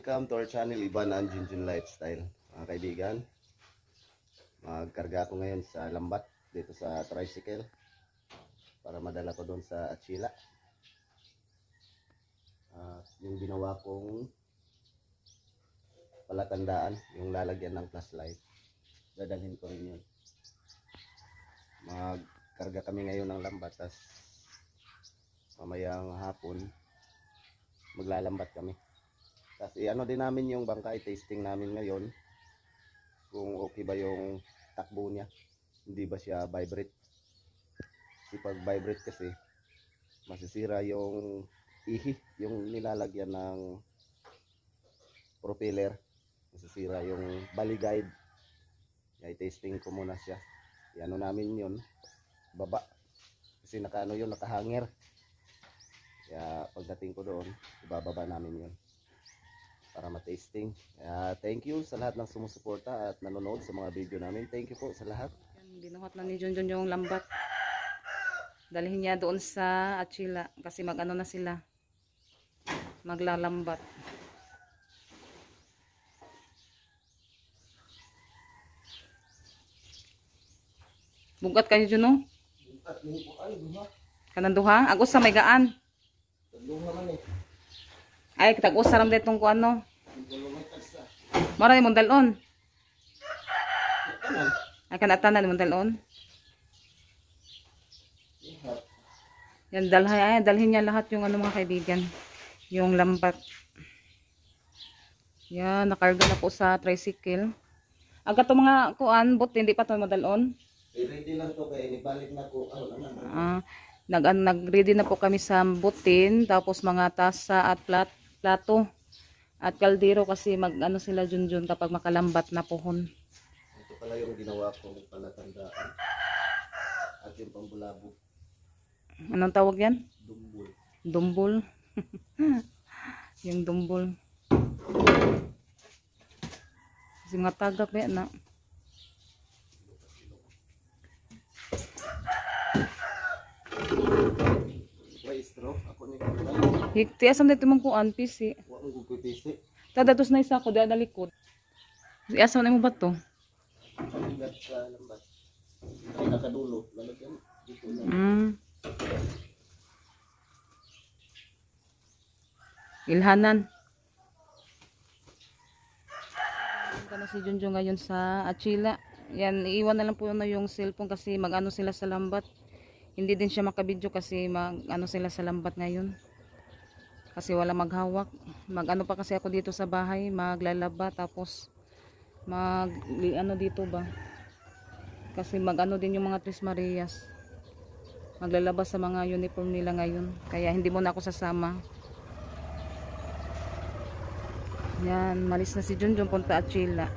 welcome to our channel, Ivan and Junjun Lifestyle. Mga kaibigan, magkarga ako ngayon sa lambat dito sa tricycle para madala ko doon sa Achila. Yung ginawa kong palatandaan, yung lalagyan ng flashlight, dadalhin ko rin yun. Magkarga kami ngayon ng lambat, tas mamayang hapon maglalambat kami. Kasi ano din namin yung bangka, i-tasting namin ngayon kung okay ba yung takbo niya, hindi ba siya vibrate. Kasi pag vibrate kasi masisira yung ihi, yung nilalagyan ng propeller, masisira yung bali guide. I-tasting ko muna siya, i-ano namin yun baba kasi nakaano yun, nakahanger. Kaya pagdating ko doon, ibababa namin yun para ma-tasting. Thank you sa lahat ng sumusuporta at nanonood sa mga video namin. Thank you po sa lahat. Binuhat na ni Junjun yung lambat. Dalhin niya doon sa Achila kasi mag-ano na sila, maglalambat. Bugat kayo dyan, no? Kanang duha? Agos sa may gaan. Ay, tag-us saram ditong ko ano. Mara ni mong dalon. Ay, kanatanan mong dalon. Yan, dalhin niya lahat yung ano mga kaibigan. Yung lambat. Yan, nakarga na po sa tricycle. Agad to mga kuan, but hindi pa to madalon. Ready lang to kaya ibalik na ko. Nag-ready na po kami sa butin, tapos mga tasa at plato at kaldero kasi mag-ano sila Junjun kapag makalambat na pohon. Ito pala yung ginawa kong palatandaan at yung pambulabog. Anong tawag yan? Dumbol. Dumbol. Yung dumbol. Kasi mga tagap yan na. Hikti asam dito mong kuan pisi. Tadatos na isa ko da likod. Di asam na mo ba to? Ay nakadulo, lalagyan dito na. Ilhanan. Kana si Junjun ngayon sa Achila. Yan, iiwan na lang po na yung cellphone kasi mag-ano sila sa lambat. Hindi din siya makabidyo kasi mag-ano sila sa lambat ngayon. Kasi wala maghawak. Mag-ano pa kasi ako dito sa bahay, maglalaba tapos ano dito ba? Kasi mag-ano din yung mga Tres Marias. Maglalaba sa mga uniform nila ngayon. Kaya hindi muna ako sasama. Yan, malis na si Junjun punta Achila.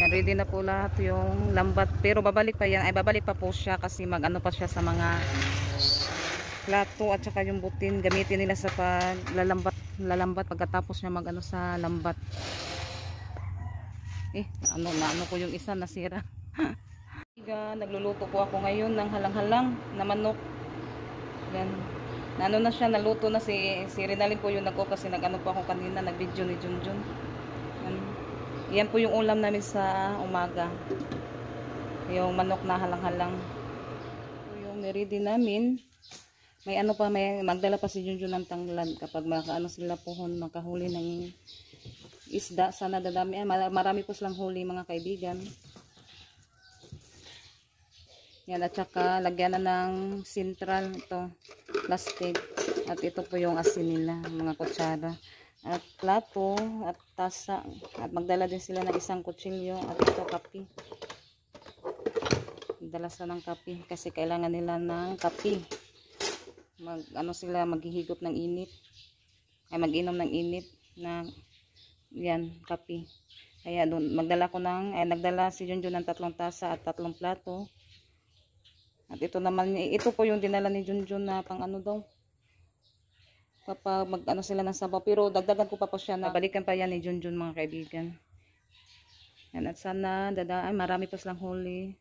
Yan, ready na po lahat yung lambat. Pero babalik pa yan. Ay, babalik pa po siya kasi mag-ano pa siya sa mga plato at saka yung butin. Gamitin nila sa lalambat pagkatapos niya mag-ano sa lambat. Ano ko yung isa nasira. Nagluluto po ako ngayon ng halang-halang na manok. Yan. Naano na siya, naluto na si Rinalyn po yung nag-o kasi nag-ano po ako kanina, nag-video ni Junjun. Yan po yung ulam namin sa umaga. Yung manok na halang-halang. Yung ready namin. May ano pa, may magdala pa si Junjun ng tanglad kapag makaano sila pohon, makahuli ng isda. Sana dadami. Marami po silang huli mga kaibigan. Yan, at saka lagyan na ng sintral ito, plastic. At ito po yung asin nila, mga kutsara. At plato, at tasa. At magdala din sila ng isang kutsilyo. At ito kape. Magdala sila ng kape kasi kailangan nila ng kape. Ano sila, maghihigop ng init. Ay mag-inom ng init na yan, kape. Kaya doon, nagdala si Junjun ng 3 tasa at 3 plato. At ito naman, ito po yung dinala ni Junjun na pang ano daw. Kapag mag-ano sila ng sabaw. Pero dagdagan ko pa po siya na balikan pa yan ni Junjun mga kaibigan. Yan, at sana marami pa silang huli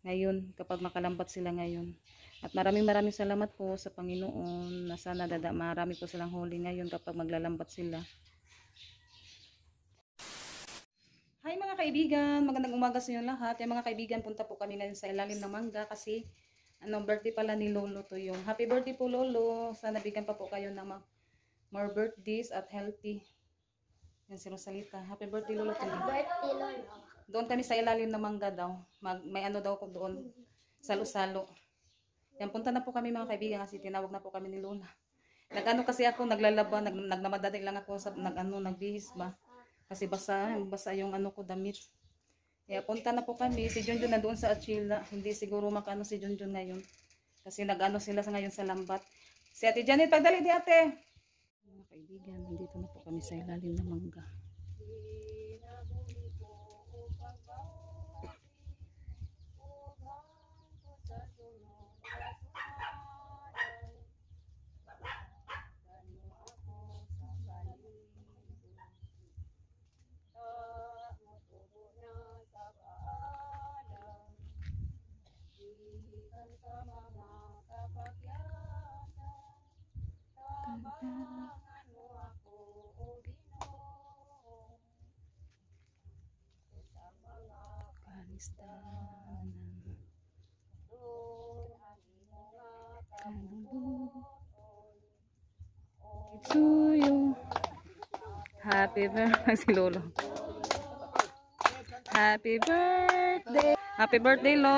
ngayon kapag makalambat sila ngayon. At maraming salamat po sa Panginoon na sana marami po silang huli ngayon kapag maglalambat sila. mga kaibigan, magandang umaga sa inyo lahat. Yung mga kaibigan, punta po kami ngayon sa ilalim ng mangga kasi birthday pala ni Lolo to yung. Happy birthday po Lolo. Sana bigyan pa po kayo ng more birthdays at healthy. Yan si Rosalita. Happy birthday Lolo to you. Birthday, Lolo. Doon kami sa ilalim ng mangga daw. May ano daw ko doon. Salo-salo. Yan, punta na po kami mga kaibigan kasi tinawag na po kami ni Lola. Nag-ano kasi ako, naglalaba, nagnamadali lang ako sa nagbihis ba. Kasi basa yung ano ko damit. Kaya punta na po kami. Si Junjun na doon sa Achila. Hindi siguro makano si Junjun ngayon. Kasi nag-ano sila ngayon sa lambat. Si Ate Janet, pagdali di ate. Mga kaibigan, nandito na po kami sa ilalim ng mangga. Kalistanan to you. Happy birthday si Lolo. Happy birthday. Happy birthday Lo.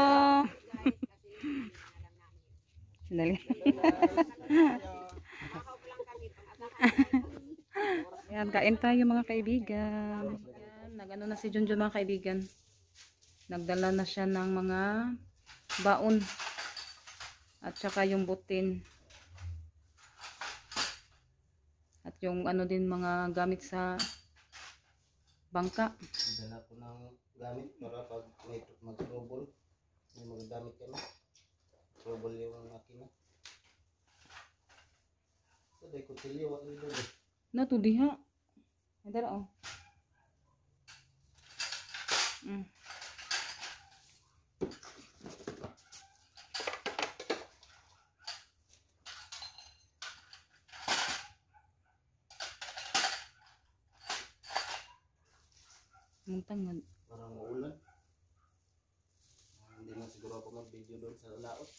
Dali. Yan, kain tayo mga kaibigan. Yan, nagano na si Junjun mga kaibigan. Nagdala na siya ng mga baon. At saka yung butin. At yung ano din mga gamit sa bangka. Dala ko ng gamit para pag may mag-trouble. May mga gamit kami. Trouble yung akin na. So, day kutsilyo, wala rin doon. Nato diha. Andara oh. Muntang Parang maulan. Hindi na siguro ako mag-video doon sa laot.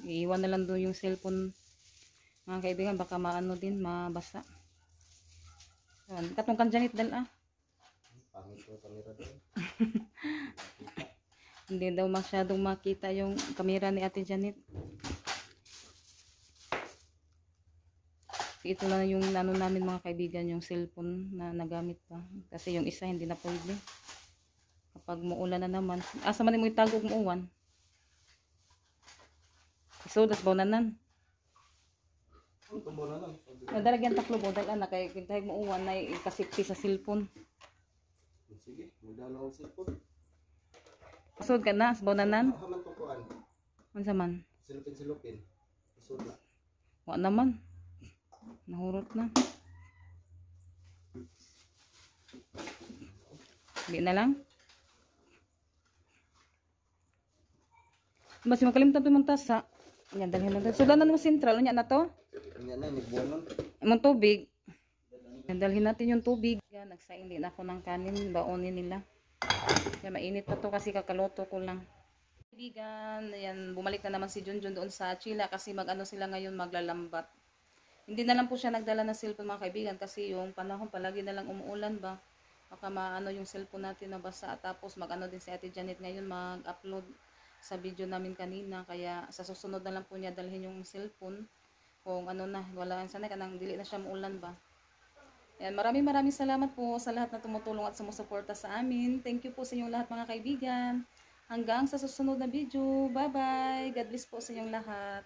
iiwan na lang doon yung cellphone mga kaibigan, baka maano din, mabasa. Yan, katong kan Janet dal ah. Pangit ko kamera doon. Hindi daw masyadong makita yung kamera ni Ate Janet. Ito lang yung ano namin mga kaibigan, yung cellphone na nagamit pa. Kasi yung isa hindi na pwede. Kapag muulan na naman. Asa man mo itagog muuwan? So, das bawnanan. Ang tumbo na lang. Nadalagyan taklo mo, dahil na kay kintahig muuwan na ikasipti sa cellphone. Sige, magdala ako cellphone. Pasod ka na, sa bawnanan. Haman to kuan. Ano man? Silupin. Isod na. Wa naman. Nahurot na. Hindi na lang. Basi makalimtan to mong tasa. Yan, dalhin na. Sudanan mo sentral. Ano na to? Yan na, nagbuwan nun. Among tubig. Yan, dalhin natin yung tubig. Yan, nagsaing din ako ng kanin. Baonin nila. Yan, mainit pa to kasi kakaloto ko lang. Kaibigan, yan, bumalik na naman si Junjun doon sa Chila kasi mag-ano sila ngayon, maglalambat. Hindi na lang po siya nagdala ng cellphone mga kaibigan kasi yung panahon palagi na lang umuulan ba. Baka maano yung cellphone natin na basa. Tapos mag-ano din si Ate Janet ngayon mag-upload sa video namin kanina. Kaya sa susunod na lang po niya dalhin yung cellphone. Kung ano na, wala sana kanang dili na siya muulan ba. Yan, maraming salamat po sa lahat na tumutulong at sumusuporta sa amin. Thank you po sa inyong lahat mga kaibigan. Hanggang sa susunod na video. Bye bye. God bless po sa inyong lahat.